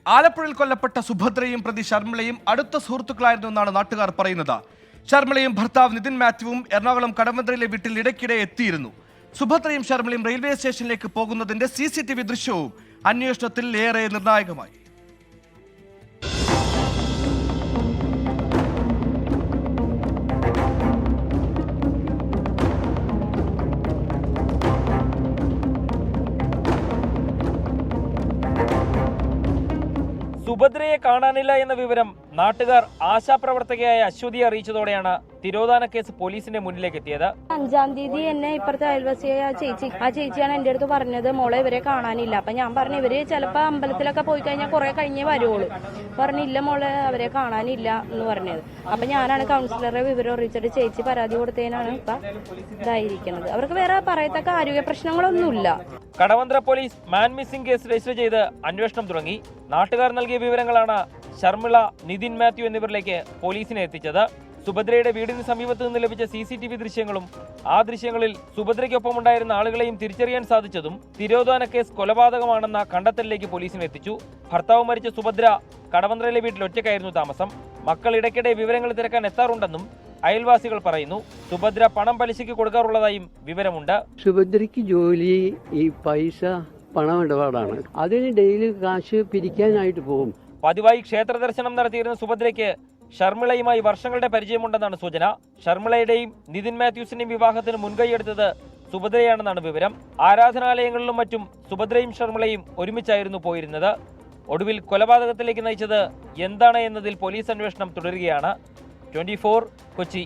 ആലപ്പുഴയിൽ കൊല്ലപ്പെട്ട സുഭദ്രയും പ്രതി ശർമിളയും അടുത്ത സുഹൃത്തുക്കളായിരുന്നു എന്നാണ് നാട്ടുകാർ പറയുന്നത്. ശർമിളയും ഭർത്താവ് നിതിൻ മാത്യുവും എറണാകുളം കടവന്ത്രയിലെ വീട്ടിൽ ഇടയ്ക്കിടെ എത്തിയിരുന്നു. സുഭദ്രയും ശർമിളയും റെയിൽവേ സ്റ്റേഷനിലേക്ക് പോകുന്നതിന്റെ CCTV ദൃശ്യവും അന്വേഷണത്തിൽ ഏറെ നിർണായകമായി. സുഭദ്രയെ കാണാനില്ല എന്ന വിവരം നാട്ടുകാർ ആശാപ്രവർത്തകയായ അശ്വതിയെ അറിയിച്ചതോടെയാണ് തിരോധാന കേസ് പോലീസിന്റെ മുന്നിലേക്ക് എത്തിയത്. 5-ാം തീയതി എന്നെ ഇപ്പുറത്തെ അയൽവാസിയായ ആ ചേച്ചിയാണ് എന്റെ അടുത്ത് പറഞ്ഞത്, മോളെ ഇവരെ കാണാനില്ല. അപ്പൊ ഞാൻ പറഞ്ഞു ഇവര് ചിലപ്പോ അമ്പലത്തിലൊക്കെ പോയി കഴിഞ്ഞാൽ കുറെ കഴിഞ്ഞേ വരുവുള്ളൂ. പറഞ്ഞില്ല മോളെ അവരെ കാണാനില്ല എന്ന് പറഞ്ഞത്. അപ്പൊ ഞാനാണ് കൗൺസിലറെ വിവരം അറിയിച്ചിട്ട് ചേച്ചി പരാതി കൊടുത്തതിനാണ് ഇപ്പൊ ഇതായിരിക്കുന്നത്. അവർക്ക് വേറെ പറയത്തക്ക ആരോഗ്യ പ്രശ്നങ്ങളൊന്നുമില്ല. Kadavanthra police man missing case register ചെയ്ത് അന്വേഷണം തുടങ്ങി. നാട്ടുകാർ നൽകിയ വിവരങ്ങളാണ് ശർമിള, നിതിൻ മാത്യു എന്നിവരിലേക്ക് പോലീസിനെ എത്തിച്ചത്. സുഭദ്രയുടെ വീടിന് സമീപത്ത് നിന്ന് ലഭിച്ച CCTV ദൃശ്യങ്ങളും ആ ദൃശ്യങ്ങളിൽ സുഭദ്രയ്ക്കൊപ്പം ഉണ്ടായിരുന്ന ആളുകളെയും തിരിച്ചറിയാൻ സാധിച്ചതും തിരോധാന കേസ് കൊലപാതകമാണെന്ന കണ്ടെത്തലിലേക്ക് പോലീസിനെ എത്തിച്ചു. ഭർത്താവ് മരിച്ച സുഭദ്ര കടവന്ത്രയിലെ വീട്ടിൽ ഒറ്റയ്ക്കായിരുന്നു താമസം. മക്കൾ ഇടയ്ക്കിടെ വിവരങ്ങൾ തിരക്കാൻ എത്താറുണ്ടെന്നും അയൽവാസികൾ പറയുന്നു. സുഭദ്ര പണം പലിശയ്ക്ക് കൊടുക്കാറുള്ളതായും വിവരമുണ്ട്. സുഭദ്രയ്ക്ക് ജോലി ഈ പൈസ പണമിടപാടാണ്. അതിന് ഡെയിലി കാശ് പിരിക്കാനായിട്ട് പോകും. പതിവായി ക്ഷേത്ര ദർശനം നടത്തിയിരുന്ന സുഭദ്രയ്ക്ക് ശർമിളയുമായി വർഷങ്ങളുടെ പരിചയമുണ്ടെന്നാണ് സൂചന. ശർമിളയുടെയും നിതിൻ മാത്യൂസിന്റെയും വിവാഹത്തിന് മുൻകൈയെടുത്തത് സുഭദ്രയാണെന്നാണ് വിവരം. ആരാധനാലയങ്ങളിലും മറ്റും സുഭദ്രയും ശർമിളയും ഒരുമിച്ചായിരുന്നു പോയിരുന്നത്. ഒടുവിൽ കൊലപാതകത്തിലേക്ക് നയിച്ചത് എന്താണ് എന്നതിൽ പോലീസ് അന്വേഷണം തുടരുകയാണ്. 24 കൊച്ചി.